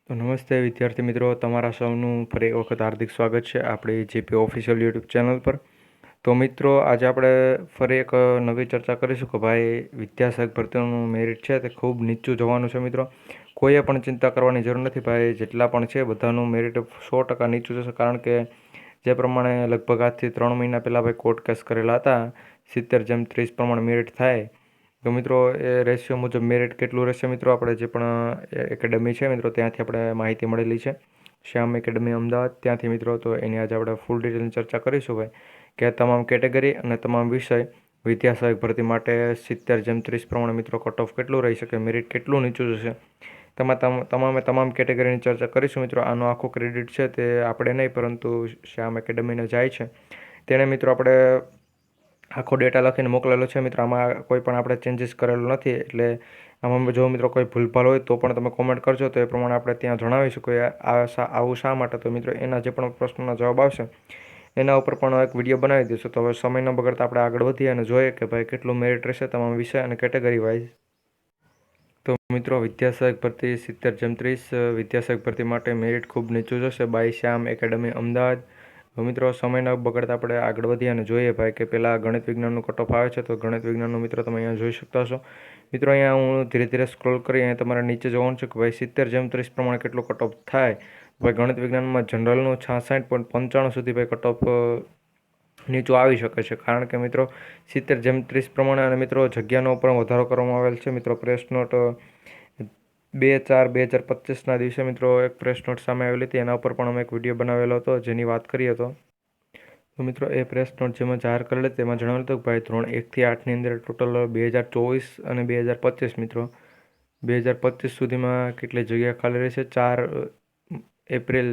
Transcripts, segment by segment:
તો નમસ્તે વિદ્યાર્થી મિત્રો, તમારા સૌનું ફરી એક વખત હાર્દિક સ્વાગત છે આપણી જીપી ઓફિશિયલ યુટ્યુબ ચેનલ પર. તો મિત્રો, આજે આપણે ફરી એક નવી ચર્ચા કરીશું કે ભાઈ વિદ્યાસહાયક ભરતીનું મેરિટ છે તે ખૂબ નીચું જવાનું છે. મિત્રો, કોઈએ પણ ચિંતા કરવાની જરૂર નથી ભાઈ, જેટલા પણ છે બધાનું મેરિટ 100% નીચું જશે. કારણ કે જે પ્રમાણે લગભગ આજથી 3 મહિના પહેલાં ભાઈ કોર્ટ કેસ કરેલા હતા, 70:30 પ્રમાણે મેરિટ થાય. તો મિત્રો, એ રેશિયો મુજબ મેરિટ કેટલું રહેશે મિત્રો, આપણે જે પણ એકેડમી છે મિત્રો ત્યાંથી આપણે માહિતી મળેલી છે, શ્યામ એકેડમી અમદાવાદ ત્યાંથી મિત્રો. તો એની આજે આપણે ફૂલ ડિટેલની ચર્ચા કરીશું ભાઈ, કે તમામ કેટેગરી અને તમામ વિષય વિદ્યાસહાયક ભરતી માટે 70:30 પ્રમાણે મિત્રો કટ ઓફ કેટલું રહી શકે, મેરિટ કેટલું નીચું જશે, તમામ કેટેગરીની ચર્ચા કરીશું મિત્રો. આનો આખો ક્રેડિટ છે તે આપણે નહીં પરંતુ શ્યામ એકેડમીને જાય છે, તેણે મિત્રો આપણે આખો ડેટા લખીને મોકલેલો છે મિત્રો. આમાં કોઈ પણ આપણે ચેન્જીસ કરેલો નથી, એટલે આમાં જો મિત્રો કોઈ ભૂલભાલ હોય તો પણ તમે કોમેન્ટ કરજો, તો એ પ્રમાણે આપણે ત્યાં જણાવીશું કે આવું શા માટે. તો મિત્રો, એના જે પણ પ્રશ્નોના જવાબ આવશે એના ઉપર પણ એક વિડીયો બનાવી દઈશું. તો હવે સમય ન બગાડતા આપણે આગળ વધીએ અને જોઈએ કે ભાઈ કેટલું મેરિટ રહેશે તમામ વિષય અને કેટેગરી વાઇઝ. તો મિત્રો, વિદ્યાસહાયક ભરતી 70:30 વિદ્યાસહાયક ભરતી માટે મેરિટ ખૂબ નીચું જશે બાય શ્યામ એકેડમી અમદાવાદ. તો મિત્રો, સમય ન બગાડતા આપણે આગળ વધીએ અને જોઈએ ભાઈ કે પહેલાં ગણિત વિજ્ઞાનનું કટ ઓફ આવે છે. તો ગણિત વિજ્ઞાનનું મિત્રો તમે અહીંયા જોઈ શકતા હશો. મિત્રો, અહીંયા હું ધીરે ધીરે સ્ક્રોલ કરી અહીંયા તમારે નીચે જોવાનું છે કે ભાઈ 70:30 પ્રમાણે કેટલું કટ ઓફ થાય. ભાઈ ગણિત વિજ્ઞાનમાં જનરલનું 66.95 સુધી ભાઈ કટ ઓફ નીચું આવી શકે છે. કારણ કે મિત્રો 70:30 પ્રમાણે અને મિત્રો જગ્યાનો પણ વધારો કરવામાં આવેલ છે મિત્રો. પ્રેસ નોટ 2/4/2025ના દિવસે મિત્રો એક પ્રેસ નોટ સામે આવેલી હતી, એના ઉપર પણ અમે એક વિડીયો બનાવેલો હતો જેની વાત કરીએ તો મિત્રો એ પ્રેસ નોટ જેમાં જાહેર કરેલ તેમાં જણાવેલું હતું કે ભાઈ ધોરણ 1 થી 8ની અંદર ટોટલ 2024 અને 2025 મિત્રો 2025 સુધીમાં કેટલી જગ્યા ખાલી રહેશે. 2 એપ્રિલ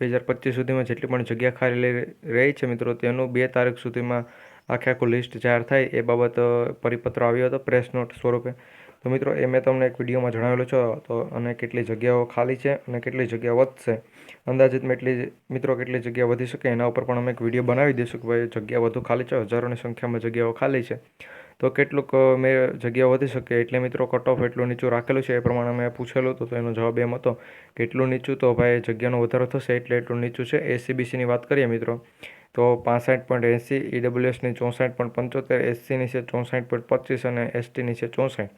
2025 સુધીમાં જેટલી પણ જગ્યા ખાલી રહી છે મિત્રો તેનું 2 તારીખ સુધીમાં આખું લિસ્ટ જાહેર થાય એ બાબત પરિપત્ર આવ્યો હતો પ્રેસ નોટ સ્વરૂપે. તો મિત્રો, એ મેં તમને એક વિડીયોમાં જણાવેલું છે. તો અને કેટલી જગ્યાઓ ખાલી છે અને કેટલી જગ્યા વધશે અંદાજિત કેટલી જગ્યા વધી શકે એના ઉપર પણ અમે એક વિડીયો બનાવી દઈશું કે ભાઈ જગ્યા વધુ ખાલી છે, હજારોની સંખ્યામાં જગ્યાઓ ખાલી છે, તો કેટલુંક જગ્યા વધી શકે. એટલે મિત્રો કટ ઓફ એટલું નીચું રાખેલું છે એ પ્રમાણે મેં પૂછેલું હતું. તો એનો જવાબ એમ હતો કે એટલું નીચું તો ભાઈ જગ્યાનો વધારો થશે એટલે એટલું નીચું છે. એસસીબીસીની વાત કરીએ મિત્રો તો 65.80, ઈડબ્લ્યુએસની 64.75, એસસીની છે 64.25 અને એસટીની છે 64.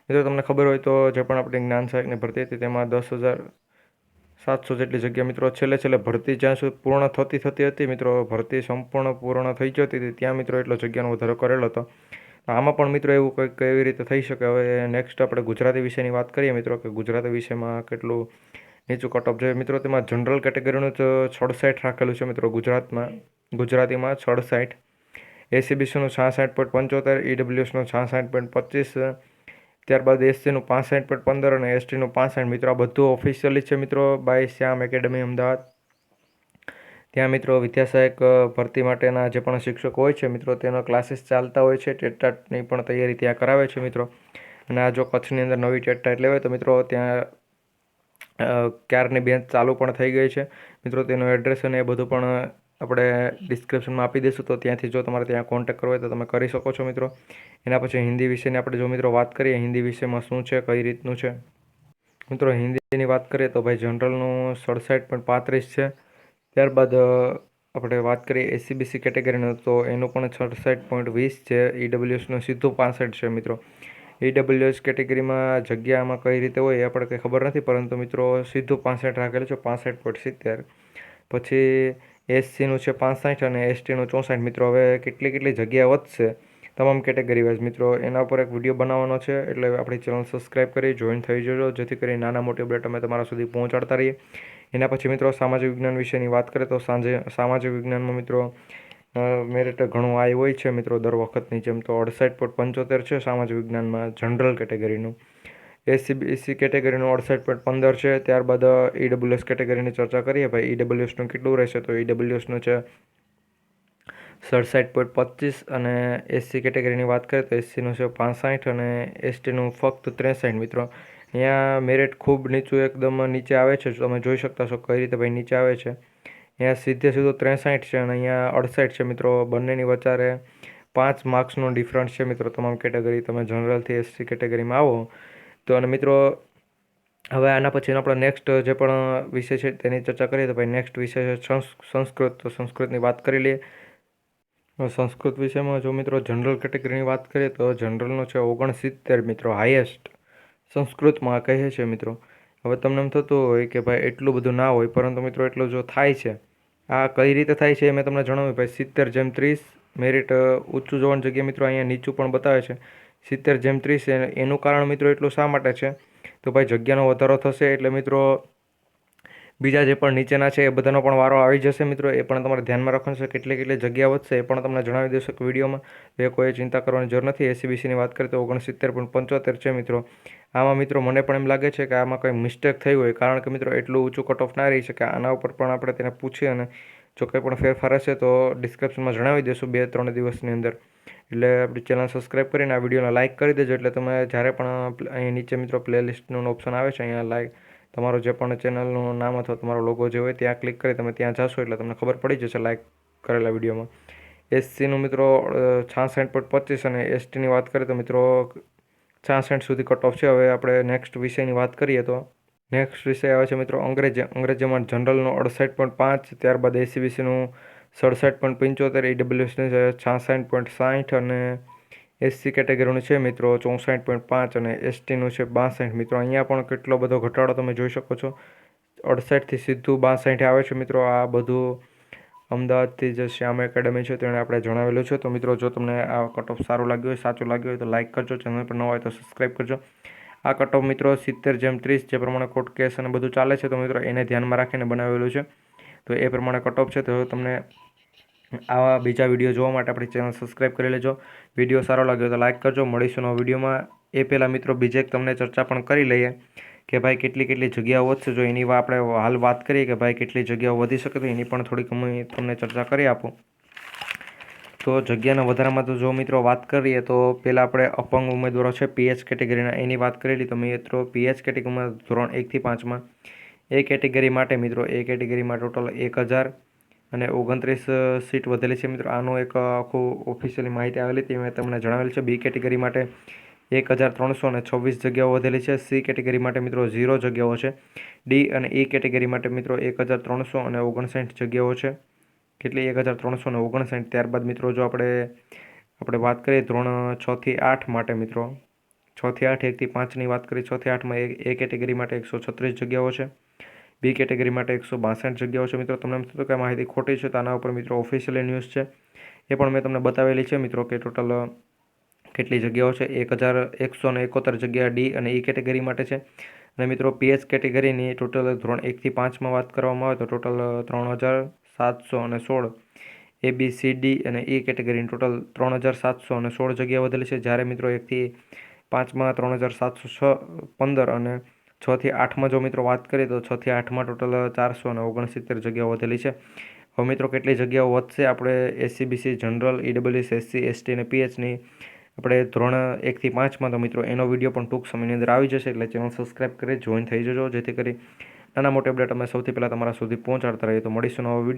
મિત્રો, તમને ખબર હોય તો જે પણ આપણી જ્ઞાન સહાયકની ભરતી હતી તેમાં 10,700 જેટલી જગ્યા મિત્રો છેલ્લે ભરતી જ્યાં સુધી પૂર્ણ થતી હતી મિત્રો, ભરતી સંપૂર્ણ પૂર્ણ થઈ જતી હતી ત્યાં મિત્રો એટલો જગ્યાનો વધારો કરેલો હતો. આમાં પણ મિત્રો એવું કંઈક કેવી રીતે થઈ શકે. હવે નેક્સ્ટ આપણે ગુજરાતી વિષયની વાત કરીએ મિત્રો કે ગુજરાતી વિષયમાં કેટલું નીચું કટ ઓફ જોઈએ મિત્રો. તેમાં જનરલ કેટેગરીનું તો 66 રાખેલું છે મિત્રો ગુજરાતીમાં 66, એસીબીસીનું 66.75, ઈડબ્લ્યુએસનું 66.25, ત્યારબાદ એસસીનું 65.15 અને એસટીનું 65 મિત્રો. આ બધું ઓફિશિયલી છે મિત્રો બાય શ્યામ એકેડમી અમદાવાદ. ત્યાં મિત્રો વિદ્યાસહાયક ભરતી માટેના જે પણ શિક્ષકો હોય છે મિત્રો તેના ક્લાસીસ ચાલતા હોય છે. ટેટટાટની પણ તૈયારી ત્યાં કરાવે છે મિત્રો. અને આ જો કચ્છની અંદર નવી ટેટટાટ લેવાય તો મિત્રો ત્યાં ક્યારની બેન્ચ ચાલુ પણ થઈ ગઈ છે મિત્રો. તેનું એડ્રેસ અને એ બધું પણ આપણે ડિસ્ક્રિપ્શનમાં આપી દઈશું, તો ત્યાંથી જો તમારે ત્યાં કોન્ટેક્ટ કરવો હોય તો તમે કરી શકો છો મિત્રો. એના પછી હિન્દી વિષયની આપણે જો મિત્રો વાત કરીએ, હિન્દી વિષયમાં શું છે, કઈ રીતનું છે મિત્રો. હિન્દીની વાત કરીએ તો ભાઈ જનરલનું 67.35 છે. ત્યારબાદ આપણે વાત કરીએ એસસીબીસી કેટેગરીનું તો એનું પણ 66.20 છે. ઈડબ્લ્યુએસનું સીધું 65 છે મિત્રો. ઈડબ્લ્યુએસ કેટેગરીમાં જગ્યામાં કઈ રીતે હોય એ આપણે કંઈ ખબર નથી, પરંતુ મિત્રો સીધું 65 રાખેલું છે, 65.70. પછી એસસીનું છે 65 અને એસટીનું 64 મિત્રો. હવે કેટલી જગ્યા વધશે તમામ કેટેગરી વાઇઝ મિત્રો એના ઉપર એક વિડીયો બનાવવાનો છે, એટલે આપણી ચેનલ સબસ્ક્રાઈબ કરી જોઈન થઈ જજો, જેથી કરી નાના મોટી અપડેટ અમે તમારા સુધી પહોંચાડતા રહીએ. એના પછી મિત્રો સામાજિક વિજ્ઞાન વિષયની વાત કરીએ તો સામાજિક વિજ્ઞાનમાં મિત્રો મેરિટ ઘણું હાઈ હોય છે મિત્રો દર વખતની જેમ. તો 68.75 છે સામાજિક વિજ્ઞાનમાં જનરલ કેટેગરીનું. એસસીબીસી કેટેગરીનું 68.15 છે. ત્યારબાદ ઈડબ્લ્યુએસ કેટેગરીની ચર્ચા કરીએ ભાઈ, ઈડબ્લ્યુએસનું કેટલું રહેશે તો ઈડબ્લ્યુએસનું છે 67.25 અને એસસી કેટેગરીની વાત કરીએ તો એસસીનું છે 65 અને એસટીનું ફક્ત 63 મિત્રો. અહીંયા મેરિટ ખૂબ નીચું એકદમ નીચે આવે છે, તમે જોઈ શકતા છો કઈ રીતે ભાઈ નીચે આવે છે. અહીંયા સીધું 63 છે અને અહીંયા 68 છે મિત્રો. બંનેની વચ્ચે 5 માર્ક્સનો ડિફરન્સ છે મિત્રો તમામ કેટેગરી. તમે જનરલથી એસસી કેટેગરીમાં આવો તો અને મિત્રો હવે આના પછીનો આપણો નેક્સ્ટ જે પણ વિષય છે તેની ચર્ચા કરીએ તો ભાઈ નેક્સ્ટ વિષય છે સંસ્કૃત. તો સંસ્કૃતની વાત કરી લઈએ. સંસ્કૃત વિષયમાં જો મિત્રો જનરલ કેટેગરીની વાત કરીએ તો જનરલનો છે 69 મિત્રો હાઈએસ્ટ સંસ્કૃતમાં કહે છે મિત્રો. હવે તમને એમ થતું હોય કે ભાઈ એટલું બધું ના હોય, પરંતુ મિત્રો એટલું જો થાય છે. આ કઈ રીતે થાય છે એ મેં તમને જણાવ્યું ભાઈ. 70/30 મેરિટ ઊંચું જોવાની જગ્યાએ મિત્રો અહીંયા નીચું પણ બતાવે છે 70/30. એનું કારણ મિત્રો એટલું શા માટે છે તો ભાઈ જગ્યાનો વધારો થશે એટલે મિત્રો બીજા જે પણ નીચેના છે એ બધાનો પણ વારો આવી જશે મિત્રો. એ પણ તમારે ધ્યાનમાં રાખવાનું છે. કેટલી જગ્યા વધશે એ પણ તમને જણાવી દઈશું કે વિડીયોમાં. એ કોઈ ચિંતા કરવાની જરૂર નથી. એસીબીસીની વાત કરીએ તો 69.75 છે મિત્રો. આમાં મિત્રો મને પણ એમ લાગે છે કે આમાં કંઈ મિસ્ટેક થઈ હોય, કારણ કે મિત્રો એટલું ઊંચું કટ ઓફ ના રહી શકે. આના ઉપર પણ આપણે તેને પૂછીએ અને જો કંઈ પણ ફેરફાર હશે તો ડિસ્ક્રિપ્શનમાં જણાવી દઈશું 2-3 દિવસની અંદર. એટલે આપણી ચેનલ સબસ્ક્રાઈબ કરીને આ વિડીયોને લાઇક કરી દેજો. એટલે તમે જ્યારે પણ અહીં નીચે મિત્રો પ્લેલિસ્ટનું ઓપ્શન આવે છે, અહીંયા લાઇક તમારું જે પણ ચેનલનું નામ અથવા તમારો લોગો જે હોય ત્યાં ક્લિક કરી તમે ત્યાં જશો એટલે તમને ખબર પડી જશે લાઇક કરેલા વિડીયોમાં. એસસીનું મિત્રો 66.25 અને એસટીની વાત કરીએ તો મિત્રો 66 સુધી કટ ઓફ છે. હવે આપણે નેક્સ્ટ વિષયની વાત કરીએ તો નેક્સ્ટ વિષય આવે છે મિત્રો અંગ્રેજીમાં જનરલનો 68.5, ત્યારબાદ એસીબીસીનું 67.75, ઈડબ્લ્યુએસનું 66.60 અને એસસી કેટેગરીનું છે મિત્રો 64.5 અને એસટીનું છે 62 મિત્રો. અહીંયા પણ કેટલો બધો ઘટાડો તમે જોઈ શકો છો. 68થી સીધું 62 આવે છે મિત્રો. આ બધું અમદાવાદથી જે શ્યામ એકેડમી છે તેણે આપણે જણાવેલું છે. તો મિત્રો જો તમને આ કટ ઓફ સારું લાગ્યું હોય, સાચું લાગ્યું હોય તો લાઇક કરજો. ચેનલ પર નવા હોય તો સબસ્ક્રાઈબ કરજો. આ કટ ઓફ મિત્રો 70/30 જે પ્રમાણે કોર્ટ કેસ અને બધું ચાલે છે તો મિત્રો એને ધ્યાનમાં રાખીને બનાવેલું છે. તો એ પ્રમાણે કટ ઓફ છે. તો તમને આવા બીજા વિડીયો જોવા માટે આપણી ચેનલ સબસ્ક્રાઈબ કરી લેજો. વિડીયો સારો લાગ્યો તો લાઇક કરજો. મળીશું નવા વિડીયોમાં. એ પહેલાં મિત્રો બીજે એક તમને ચર્ચા પણ કરી લઈએ કે ભાઈ કેટલી જગ્યાઓ વધશે. જો એની આપણે હાલ વાત કરીએ કે ભાઈ કેટલી જગ્યાઓ વધી શકે તો એની પણ થોડીક હું તમને ચર્ચા કરી આપું. તો જગ્યાના વધારામાં તો જો મિત્રો વાત કરીએ તો પહેલાં આપણે અપંગ ઉમેદવારો છે પીએચ કેટેગરીના એની વાત કરેલી. તો મિત્રો પીએચ કેટેગરીમાં ધોરણ 1થી 5માં એ કેટેગરી માટે મિત્રો ટોટલ 1000 અને 29 સીટ વધેલી છે મિત્રો. આનું એક આખું ઓફિશિયલી માહિતી આવેલી હતી મેં તમને જણાવેલી છે. બી કેટેગરી માટે 1326 જગ્યાઓ વધેલી છે. સી કેટેગરી માટે મિત્રો 0 જગ્યાઓ છે. ડી અને ઈ કેટેગરી માટે મિત્રો 1359 જગ્યાઓ છે. કેટલી? 1359. ત્યારબાદ મિત્રો જો આપણે વાત કરીએ ધોરણ 6થી 8 માટે મિત્રો 6થી 8 1થી 5ની વાત કરીએ 6થી 8માં એ કેટેગરી માટે 136 જગ્યાઓ છે. બી કેટેગરી માટે 162 જગ્યાઓ છે મિત્રો. તમને એમ થતું કે માહિતી ખોટી છે તો આના ઉપર મિત્રો ઓફિશિયલી ન્યૂઝ છે એ પણ મેં તમને બતાવેલી છે મિત્રો કે ટોટલ કેટલી જગ્યાઓ છે. 1171 જગ્યા ડી અને ઈ કેટેગરી માટે છે. અને મિત્રો પીએચ કેટેગરીની ટોટલ ધોરણ 1થી 5માં વાત કરવામાં આવે તો ટોટલ 3716 એ બી સી ડી અને ઈ કેટેગરીની ટોટલ 3716 જગ્યા વધેલી છે. જ્યારે મિત્રો 1થી 5માં 3715 અને 6થી 8માં જો મિત્રો વાત કરીએ તો 6થી 8માં ટોટલ 469 જગ્યાઓ વધેલી છે. હવે મિત્રો કેટલી જગ્યાઓ વધશે આપણે SCBC general EWS SC ST અને પીએચની આપણે ધોરણ 1થી 5માં તો મિત્રો એનો વિડીયો પણ ટૂંક સમયની અંદર આવી જશે. એટલે ચેનલ સબસ્ક્રાઈબ કરી જોઈન થઈ જજો જેથી કરી નાના મોટા અપડેટ અમે સૌથી પહેલાં તમારા સુધી પહોંચાડતા રહીએ. તો મળીશું નવા વિડીયો.